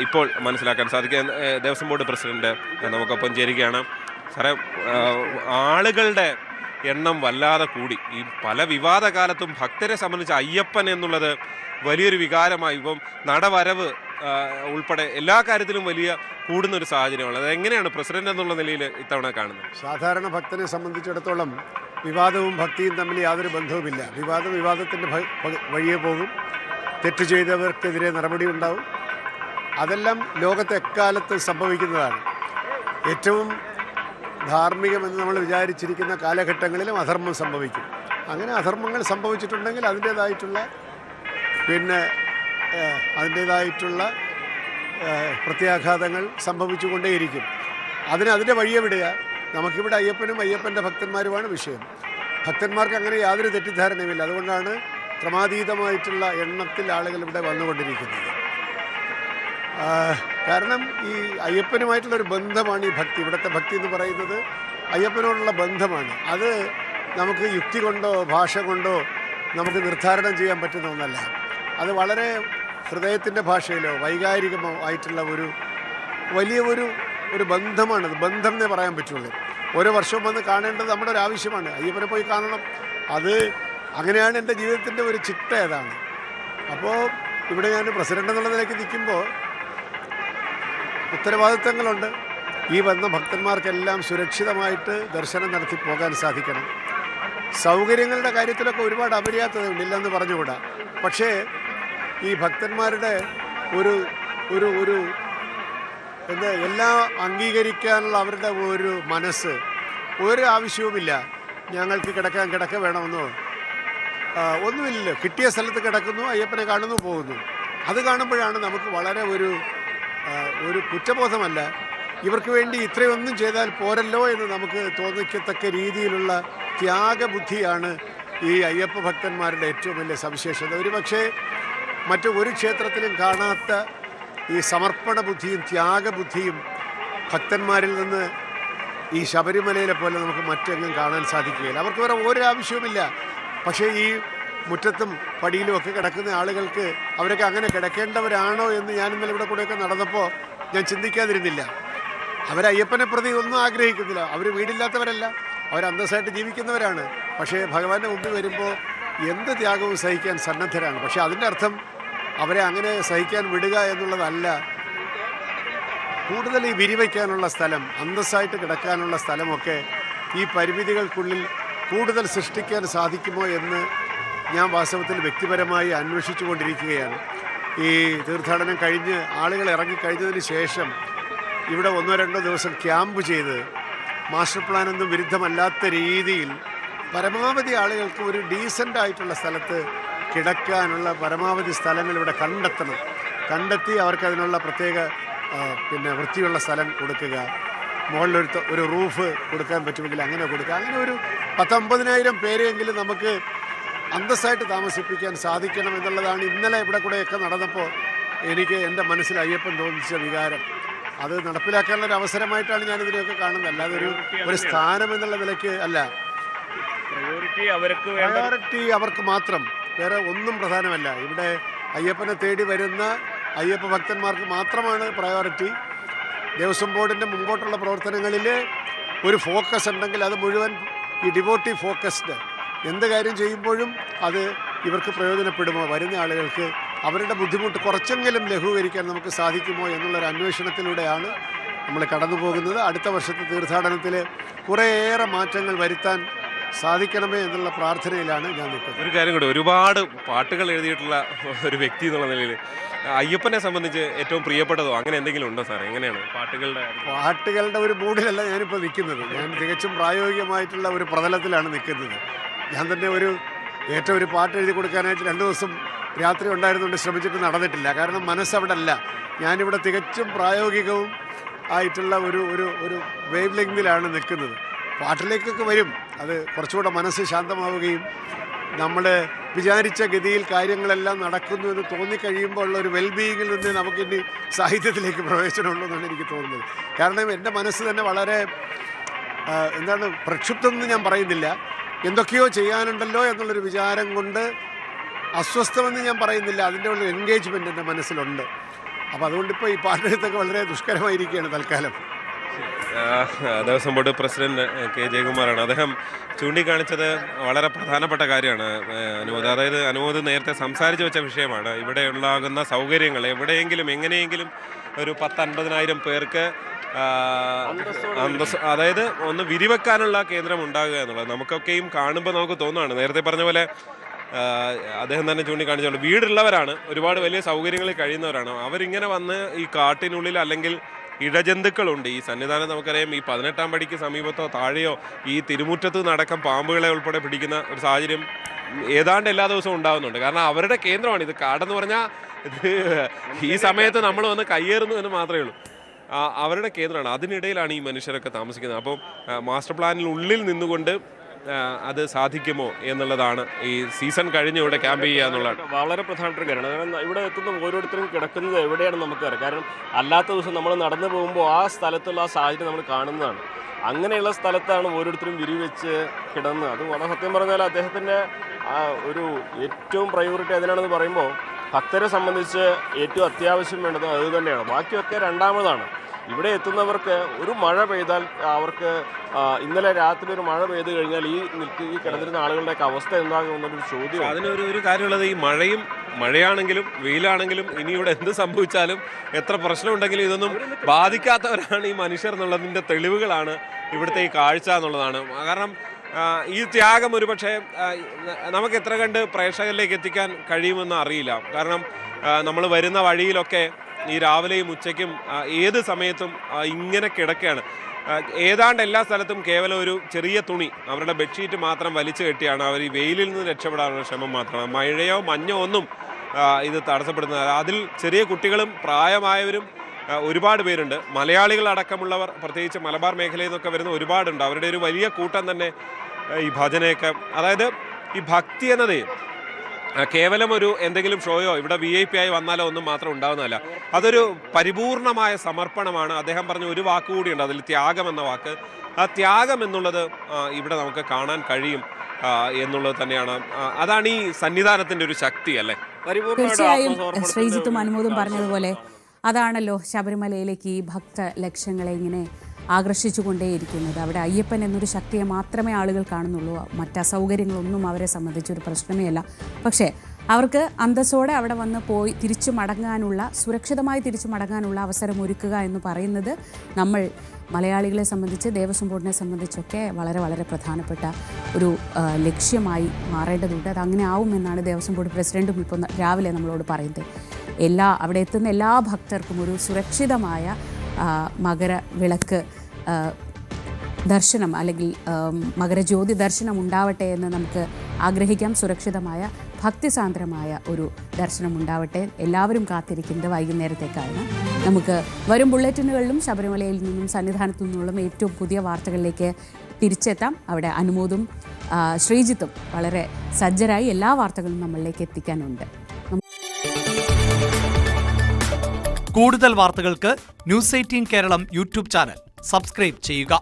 ഇപ്പോൾ മനസ്സിലാക്കാൻ സാധിക്കും. ദേവസ്വം ബോർഡ് പ്രസിഡന്റ് നമുക്കൊപ്പം ചേരുകയാണ്. സാറേ, ആളുകളുടെ എണ്ണം വല്ലാതെ കൂടി. ഈ പല വിവാദ കാലത്തും ഭക്തരെ സംബന്ധിച്ച് അയ്യപ്പൻ എന്നുള്ളത് വലിയൊരു വികാരമായി. ഇപ്പം നടവരവ് ഉൾപ്പെടെ എല്ലാ കാര്യത്തിലും വലിയ കൂടുന്നൊരു സാഹചര്യമാണ്. അത് എങ്ങനെയാണ് പ്രസിഡന്റ് എന്നുള്ള നിലയിൽ ഇത്തവണ കാണുന്നത്? സാധാരണ ഭക്തനെ സംബന്ധിച്ചിടത്തോളം വിവാദവും ഭക്തിയും തമ്മിൽ യാതൊരു ബന്ധവുമില്ല. വിവാദം വിവാദത്തിൻ്റെ വഴിയെ പോകും. തെറ്റ് ചെയ്തവർക്കെതിരെ നടപടി ഉണ്ടാവും. അതെല്ലാം ലോകത്തെ എക്കാലത്ത് സംഭവിക്കുന്നതാണ്. ഏറ്റവും ധാർമ്മികമെന്ന് നമ്മൾ വിചാരിച്ചിരിക്കുന്ന കാലഘട്ടങ്ങളിലും അധർമ്മം സംഭവിക്കും. അങ്ങനെ അധർമ്മങ്ങൾ സംഭവിച്ചിട്ടുണ്ടെങ്കിൽ അതിൻ്റേതായിട്ടുള്ള പ്രത്യാഘാതങ്ങൾ സംഭവിച്ചുകൊണ്ടേയിരിക്കും. അതിൻ്റെ വഴിയെ വിടുക. നമുക്കിവിടെ അയ്യപ്പനും അയ്യപ്പൻ്റെ ഭക്തന്മാരുമാണ് വിഷയം. ഭക്തന്മാർക്ക് അങ്ങനെ യാതൊരു തെറ്റിദ്ധാരണയുമില്ല. അതുകൊണ്ടാണ് ക്രമാതീതമായിട്ടുള്ള എണ്ണത്തിൽ ആളുകൾ ഇവിടെ വന്നുകൊണ്ടിരിക്കുന്നത്. കാരണം ഈ അയ്യപ്പനുമായിട്ടുള്ളൊരു ബന്ധമാണ് ഈ ഭക്തി. ഇവിടുത്തെ ഭക്തി എന്ന് പറയുന്നത് അയ്യപ്പനോടുള്ള ബന്ധമാണ്. അത് നമുക്ക് യുക്തി കൊണ്ടോ ഭാഷ കൊണ്ടോ നമുക്ക് നിർദ്ധാരണം ചെയ്യാൻ പറ്റുന്ന ഒന്നല്ല. അത് വളരെ ഹൃദയത്തിൻ്റെ ഭാഷയിലോ വൈകാരികമോ ആയിട്ടുള്ള വലിയ ഒരു ബന്ധമാണത്. ബന്ധം എന്നേ പറയാൻ പറ്റുള്ളൂ. ഓരോ വർഷവും വന്ന് കാണേണ്ടത് നമ്മുടെ ഒരു ആവശ്യമാണ്. അയ്യപ്പനെ പോയി കാണണം. അത് അങ്ങനെയാണ് എൻ്റെ ജീവിതത്തിൻ്റെ ഒരു ചിട്ട. ഏതാണ്. അപ്പോൾ ഇവിടെ ഞാൻ പ്രസിഡന്റ് എന്നുള്ള നിലയ്ക്ക് നിൽക്കുമ്പോൾ ഉത്തരവാദിത്തങ്ങളുണ്ട്. ഈ വന്ന ഭക്തന്മാർക്കെല്ലാം സുരക്ഷിതമായിട്ട് ദർശനം നടത്തി പോകാൻ സാധിക്കണം. സൗകര്യങ്ങളുടെ കാര്യത്തിലൊക്കെ ഒരുപാട് അപര്യാപ്തതയുണ്ട്, ഇല്ലെന്ന് പറഞ്ഞുകൂടാ. പക്ഷേ ഈ ഭക്തന്മാരുടെ ഒരു എല്ലാം അംഗീകരിക്കാനുള്ള അവരുടെ ഒരു മനസ്സ്, ഒരു ആവശ്യവുമില്ല ഞങ്ങൾക്ക് കിടക്ക വേണമെന്നോ ഒന്നുമില്ലല്ലോ. കിട്ടിയ സ്ഥലത്ത് കിടക്കുന്നു, അയ്യപ്പനെ കാണുന്നു, പോകുന്നു. അത് കാണുമ്പോഴാണ് നമുക്ക് വളരെ ഒരു കുറ്റബോധമല്ല, ഇവർക്ക് വേണ്ടി ഇത്രയൊന്നും ചെയ്താൽ പോരല്ലോ എന്ന് നമുക്ക് തോന്നിക്കത്തക്ക രീതിയിലുള്ള ത്യാഗബുദ്ധിയാണ് ഈ അയ്യപ്പ ഭക്തന്മാരുടെ ഏറ്റവും വലിയ സവിശേഷത. ഒരുപക്ഷെ മറ്റു ഒരു ക്ഷേത്രത്തിലും കാണാത്ത ഈ സമർപ്പണ ബുദ്ധിയും ത്യാഗബുദ്ധിയും ഭക്തന്മാരിൽ നിന്ന് ഈ ശബരിമലയിലെ പോലെ നമുക്ക് മറ്റെങ്ങും കാണാൻ സാധിക്കുകയില്ല. അവർക്ക് വേറെ ഒരു ആവശ്യവുമില്ല. പക്ഷേ ഈ മുറ്റത്തും പടിയിലും ഒക്കെ കിടക്കുന്ന ആളുകൾക്ക് അവരൊക്കെ അങ്ങനെ കിടക്കേണ്ടവരാണോ എന്ന് ഞാൻ ഇന്നലെ ഇവിടെ കൂടെയൊക്കെ നടന്നപ്പോൾ ഞാൻ ചിന്തിക്കാതിരുന്നില്ല. അവരയ്യപ്പനെ പ്രതി ഒന്നും ആഗ്രഹിക്കുന്നില്ല. അവർ വീടില്ലാത്തവരല്ല, അവർ അന്തസ്സായിട്ട് ജീവിക്കുന്നവരാണ്. പക്ഷേ ഭഗവാന്റെ മുമ്പിൽ വരുമ്പോൾ എന്ത് ത്യാഗവും സഹിക്കാൻ സന്നദ്ധരാണ്. പക്ഷേ അതിൻ്റെ അർത്ഥം അവരെ അങ്ങനെ സഹിക്കാൻ വിടുക എന്നുള്ളതല്ല. കൂടുതൽ ഈ വിരിവയ്ക്കാനുള്ള സ്ഥലം, അന്തസ്സായിട്ട് കിടക്കാനുള്ള സ്ഥലമൊക്കെ ഈ പരിമിതികൾക്കുള്ളിൽ കൂടുതൽ സൃഷ്ടിക്കാൻ സാധിക്കുമോ എന്ന് ഞാൻ വാസ്തവത്തിൽ വ്യക്തിപരമായി അന്വേഷിച്ചു കൊണ്ടിരിക്കുകയാണ്. ഈ തീർത്ഥാടനം കഴിഞ്ഞ് ആളുകൾ ഇറങ്ങിക്കഴിഞ്ഞതിന് ശേഷം ഇവിടെ 1-2 ദിവസം ക്യാമ്പ് ചെയ്ത് മാസ്റ്റർ പ്ലാനൊന്നും വിരുദ്ധമല്ലാത്ത രീതിയിൽ പരമാവധി ആളുകൾക്ക് ഒരു ഡീസൻ്റ് ആയിട്ടുള്ള സ്ഥലത്ത് കിടക്കാനുള്ള പരമാവധി സ്ഥലങ്ങൾ ഇവിടെ കണ്ടെത്തി അവർക്കതിനുള്ള പ്രത്യേക വൃത്തിയുള്ള സ്ഥലം കൊടുക്കുക. മുകളിലൊരു റൂഫ് കൊടുക്കാൻ പറ്റുമെങ്കിൽ അങ്ങനെ കൊടുക്കുക. അങ്ങനെ ഒരു 10-50,000 പേരെയെങ്കിലും നമുക്ക് അന്തസ്സായിട്ട് താമസിപ്പിക്കാൻ സാധിക്കണം എന്നുള്ളതാണ് ഇന്നലെ ഇവിടെ കൂടെയൊക്കെ നടന്നപ്പോൾ എനിക്ക് എൻ്റെ മനസ്സിൽ അയ്യപ്പൻ തോന്നിച്ച വികാരം. അത് നടപ്പിലാക്കാനുള്ള ഒരു അവസരമായിട്ടാണ് ഞാനിതിനെയൊക്കെ കാണുന്നത്. അല്ലാതെ ഒരു സ്ഥാനം എന്നുള്ള നിലയ്ക്ക് അല്ല. പ്രയോറിറ്റി അവർക്ക് മാത്രം, വേറെ ഒന്നും പ്രധാനമല്ല. ഇവിടെ അയ്യപ്പനെ തേടി വരുന്ന അയ്യപ്പ ഭക്തന്മാർക്ക് മാത്രമാണ് പ്രയോറിറ്റി. ദേവസ്വം ബോർഡിൻ്റെ മുമ്പോട്ടുള്ള പ്രവർത്തനങ്ങളിൽ ഒരു ഫോക്കസ് ഉണ്ടെങ്കിൽ അത് മുഴുവൻ ഈ ഡിവോട്ടി ഫോക്കസ്ഡ്. എന്ത് കാര്യം ചെയ്യുമ്പോഴും അത് ഇവർക്ക് പ്രയോജനപ്പെടുമോ, വരുന്ന ആളുകൾക്ക് അവരുടെ ബുദ്ധിമുട്ട് കുറച്ചെങ്കിലും ലഘൂകരിക്കാൻ നമുക്ക് സാധിക്കുമോ എന്നുള്ളൊരു അന്വേഷണത്തിലൂടെയാണ് നമ്മൾ കടന്നു പോകുന്നത്. അടുത്ത വർഷത്തെ തീർത്ഥാടനത്തിൽ കുറേയേറെ മാറ്റങ്ങൾ വരുത്താൻ സാധിക്കണമേ എന്നുള്ള പ്രാർത്ഥനയിലാണ് ഞാൻ നിൽക്കുന്നത്. ഒരു കാര്യം കൂടെ, ഒരുപാട് പാട്ടുകൾ എഴുതിയിട്ടുള്ള ഒരു വ്യക്തി എന്നുള്ള നിലയിൽ അയ്യപ്പനെ സംബന്ധിച്ച് ഏറ്റവും പ്രിയപ്പെട്ടതോ അങ്ങനെ എന്തെങ്കിലും ഉണ്ടോ സാർ? എങ്ങനെയാണ് പാട്ടുകളുടെ ഒരു മൂഡിലല്ല ഞാനിപ്പോൾ നിൽക്കുന്നത്. ഞാൻ തികച്ചും പ്രായോഗികമായിട്ടുള്ള ഒരു പ്രതലത്തിലാണ് നിൽക്കുന്നത്. ഞാൻ തന്നെ ഏറ്റവും ഒരു പാട്ട് എഴുതി കൊടുക്കാനായിട്ട് 2 ദിവസം രാത്രി ഉണ്ടായിരുന്നുകൊണ്ട് ശ്രമിച്ചിട്ട് നടന്നിട്ടില്ല. കാരണം മനസ്സവിടെ അല്ല. ഞാനിവിടെ തികച്ചും പ്രായോഗികവും ആയിട്ടുള്ള ഒരു വേവ് ലെങ്തിലാണ് നിൽക്കുന്നത്. പാട്ടിലേക്കൊക്കെ വരും. അത് കുറച്ചുകൂടെ മനസ്സ് ശാന്തമാവുകയും നമ്മൾ വിചാരിച്ച ഗതിയിൽ കാര്യങ്ങളെല്ലാം നടക്കുന്നു എന്ന് തോന്നിക്കഴിയുമ്പോൾ ഉള്ള ഒരു വെൽബീയിങ്ങിൽ നിന്ന് നമുക്കിനി സാഹിത്യത്തിലേക്ക് പ്രവേശനമുള്ളൂ എന്നാണ് എനിക്ക് തോന്നുന്നത്. കാരണം എൻ്റെ മനസ്സ് തന്നെ വളരെ പ്രക്ഷുബ്ധമെന്ന് ഞാൻ പറയുന്നില്ല, എന്തൊക്കെയോ ചെയ്യാനുണ്ടല്ലോ എന്നുള്ളൊരു വിചാരം കൊണ്ട് അസ്വസ്ഥമെന്ന് ഞാൻ പറയുന്നില്ല. അതിൻ്റെ ഉള്ള എൻഗേജ്മെൻ്റ് എൻ്റെ മനസ്സിലുണ്ട്. അപ്പോൾ അതുകൊണ്ടിപ്പോൾ ഈ പാട്ടെഴുത്തൊക്കെ വളരെ ദുഷ്കരമായിരിക്കുകയാണ് തൽക്കാലം. ദേവസ്വം ബോർഡ് പ്രസിഡന്റ് കെ ജയകുമാറാണ്. അദ്ദേഹം ചൂണ്ടിക്കാണിച്ചത് വളരെ പ്രധാനപ്പെട്ട കാര്യമാണ് അനുമോദ്. അതായത് അനുമോദ് നേരത്തെ സംസാരിച്ചു വെച്ച വിഷയമാണ്. ഇവിടെ ഉണ്ടാകുന്ന സൗകര്യങ്ങൾ എവിടെയെങ്കിലും എങ്ങനെയെങ്കിലും ഒരു 10-50,000 പേർക്ക് അതായത് ഒന്ന് വിരിവെക്കാനുള്ള കേന്ദ്രം ഉണ്ടാകുക എന്നുള്ളത് നമുക്കൊക്കെയും കാണുമ്പോൾ നമുക്ക് തോന്നുകയാണ്. നേരത്തെ പറഞ്ഞ പോലെ അദ്ദേഹം തന്നെ ചൂണ്ടിക്കാണിച്ചുകൊണ്ട് വീടുള്ളവരാണ്, ഒരുപാട് വലിയ സൗകര്യങ്ങളിൽ കഴിയുന്നവരാണ്. അവരിങ്ങനെ വന്ന് ഈ കാട്ടിനുള്ളിൽ അല്ലെങ്കിൽ ഇഴജന്തുക്കളുണ്ട്. ഈ സന്നിധാനം നമുക്കറിയാം, ഈ 18-ാം പടിക്ക് സമീപത്തോ താഴെയോ ഈ തിരുമുറ്റത്ത് നടക്കം പാമ്പുകളെ ഉൾപ്പെടെ പിടിക്കുന്ന ഒരു സാഹചര്യം ഏതാണ്ട് എല്ലാ ദിവസവും ഉണ്ടാകുന്നുണ്ട്. കാരണം അവരുടെ കേന്ദ്രമാണ് ഇത്. കാടെന്ന് പറഞ്ഞാൽ ഇത് ഈ സമയത്ത് നമ്മൾ വന്ന് കയ്യേറുന്നു എന്ന് മാത്രമേ ഉള്ളൂ. അവരുടെ കേന്ദ്രമാണ്. അതിനിടയിലാണ് ഈ മനുഷ്യരൊക്കെ താമസിക്കുന്നത്. അപ്പം മാസ്റ്റർ പ്ലാനിനുള്ളിൽ നിന്നുകൊണ്ട് അത് സാധിക്കുമോ എന്നുള്ളതാണ് ഈ സീസൺ കഴിഞ്ഞ് ഇവിടെ ക്യാമ്പ് ചെയ്യുക എന്നുള്ളതാണ് വളരെ പ്രധാനപ്പെട്ട കാര്യമാണ്. കാരണം ഇവിടെ എത്തുന്ന ഓരോരുത്തരും കിടക്കുന്നത് എവിടെയാണ് നമുക്കറിയാം. കാരണം അല്ലാത്ത ദിവസം നമ്മൾ നടന്നു പോകുമ്പോൾ ആ സ്ഥലത്തുള്ള ആ സാഹചര്യം നമ്മൾ കാണുന്നതാണ്. അങ്ങനെയുള്ള സ്ഥലത്താണ് ഓരോരുത്തരും വിരിവെച്ച് കിടന്നത്. അത് വളരെ സത്യം പറഞ്ഞാൽ അദ്ദേഹത്തിൻ്റെ ഒരു ഏറ്റവും പ്രയോറിറ്റി അതിനാണെന്ന് പറയുമ്പോൾ ഭക്തരെ സംബന്ധിച്ച് ഏറ്റവും അത്യാവശ്യം വേണ്ടത് അത് തന്നെയാണ്. ബാക്കിയൊക്കെ രണ്ടാമതാണ്. ഇവിടെ എത്തുന്നവർക്ക് ഒരു മഴ പെയ്താൽ അവർക്ക് ഇന്നലെ രാത്രി ഒരു മഴ പെയ്തു കഴിഞ്ഞാൽ ഈ കിടന്നിരുന്ന ആളുകളുടെയൊക്കെ അവസ്ഥ എന്താകുമെന്നൊരു ചോദ്യം. അതിനൊരു കാര്യമുള്ളത്, ഈ മഴയാണെങ്കിലും വെയിലാണെങ്കിലും ഇനി ഇവിടെ എന്ത് സംഭവിച്ചാലും എത്ര പ്രശ്നമുണ്ടെങ്കിലും ഇതൊന്നും ബാധിക്കാത്തവരാണ് ഈ മനുഷ്യർ എന്നുള്ളതിൻ്റെ തെളിവുകളാണ് ഇവിടുത്തെ ഈ കാഴ്ച എന്നുള്ളതാണ്. കാരണം ഈ ത്യാഗം ഒരുപക്ഷെ നമുക്ക് എത്ര കണ്ട് പ്രേക്ഷകരിലേക്ക് എത്തിക്കാൻ കഴിയുമെന്ന് അറിയില്ല. കാരണം നമ്മൾ വരുന്ന വഴിയിലൊക്കെ ഈ രാവിലെയും ഉച്ചയ്ക്കും ഏത് സമയത്തും ഇങ്ങനെ കിടക്കുകയാണ്. ഏതാണ്ട് എല്ലാ സ്ഥലത്തും കേവലം ഒരു ചെറിയ തുണി, അവരുടെ ബെഡ്ഷീറ്റ് മാത്രം വലിച്ചു കെട്ടിയാണ് അവർ ഈ വെയിലിൽ നിന്ന് രക്ഷപ്പെടാനുള്ള ശ്രമം മാത്രമാണ്. മഴയോ മഞ്ഞോ ഒന്നും ഇത് തടസ്സപ്പെടുന്നത്. അതിൽ ചെറിയ കുട്ടികളും പ്രായമായവരും ഒരുപാട് പേരുണ്ട്. മലയാളികളടക്കമുള്ളവർ, പ്രത്യേകിച്ച് മലബാർ മേഖലയിൽ നിന്നൊക്കെ വരുന്ന ഒരുപാടുണ്ട്. അവരുടെ ഒരു വലിയ കൂട്ടം തന്നെ ഈ ഭജനയൊക്കെ, അതായത് ഈ ഭക്തി എന്നത് കേവലം ഒരു എന്തെങ്കിലും ഷോയോ ഇവിടെ VIP ആയി വന്നാലോ ഒന്നും മാത്രം ഉണ്ടാവുന്നതല്ല. അതൊരു പരിപൂർണമായ സമർപ്പണമാണ്. അദ്ദേഹം പറഞ്ഞ ഒരു വാക്ക് കൂടിയുണ്ട് അതിൽ, ത്യാഗം എന്ന വാക്ക്. ആ ത്യാഗം എന്നുള്ളത് ഇവിടെ നമുക്ക് കാണാൻ കഴിയും എന്നുള്ളത് തന്നെയാണ്. അതാണ് ഈ സന്നിധാനത്തിന്റെ ഒരു ശക്തി അല്ലേ. തീർച്ചയായും ശ്രീജിത്തും അനുമോദും പറഞ്ഞതുപോലെ അതാണല്ലോ ശബരിമലയിലേക്ക് ഈ ഭക്ത ലക്ഷങ്ങളെ ഇങ്ങനെ ആകർഷിച്ചുകൊണ്ടേയിരിക്കുന്നത്. അവിടെ അയ്യപ്പൻ എന്നൊരു ശക്തിയെ മാത്രമേ ആളുകൾ കാണുന്നുള്ളൂ. മറ്റ് അസൗകര്യങ്ങളൊന്നും അവരെ സംബന്ധിച്ചൊരു പ്രശ്നമേ അല്ല. പക്ഷേ അവർക്ക് അന്തസ്സോടെ അവിടെ വന്ന് പോയി തിരിച്ചു മടങ്ങാനുള്ള, സുരക്ഷിതമായി തിരിച്ചു മടങ്ങാനുള്ള അവസരം ഒരുക്കുക എന്ന് പറയുന്നത് നമ്മൾ മലയാളികളെ സംബന്ധിച്ച്, ദേവസ്വം ബോർഡിനെ സംബന്ധിച്ചൊക്കെ വളരെ വളരെ പ്രധാനപ്പെട്ട ഒരു ലക്ഷ്യമായി മാറേണ്ടതുണ്ട്. അത് അങ്ങനെ ആവുമെന്നാണ് ദേവസ്വം ബോർഡ് പ്രസിഡന്റും ഇപ്പോൾ രാവിലെ നമ്മളോട് പറയുന്നത്. അവിടെ എത്തുന്ന എല്ലാ ഭക്തർക്കും ഒരു സുരക്ഷിതമായ മകരവിളക്ക് ദർശനം അല്ലെങ്കിൽ മകരജ്യോതി ദർശനം ഉണ്ടാവട്ടെ എന്ന് നമുക്ക് ആഗ്രഹിക്കാം. സുരക്ഷിതമായ ഭക്തിസാന്ദ്രമായ ഒരു ദർശനം ഉണ്ടാവട്ടെ. എല്ലാവരും കാത്തിരിക്കുന്നത് വൈകുന്നേരത്തേക്കാണ്. നമുക്ക് വരും ബുള്ളറ്റിനുകളിലും ശബരിമലയിൽ നിന്നും സന്നിധാനത്തു നിന്നുള്ള ഏറ്റവും പുതിയ വാർത്തകളിലേക്ക് തിരിച്ചെത്താം. അവിടെ അനുമോദും ശ്രീജിത്തും വളരെ സജ്ജരായി എല്ലാ വാർത്തകളും നമ്മളിലേക്ക് എത്തിക്കാനുണ്ട്. കൂടുതൽ വാർത്തകൾക്ക് news 18 Keralam YouTube channel subscribe ചെയ്യുക.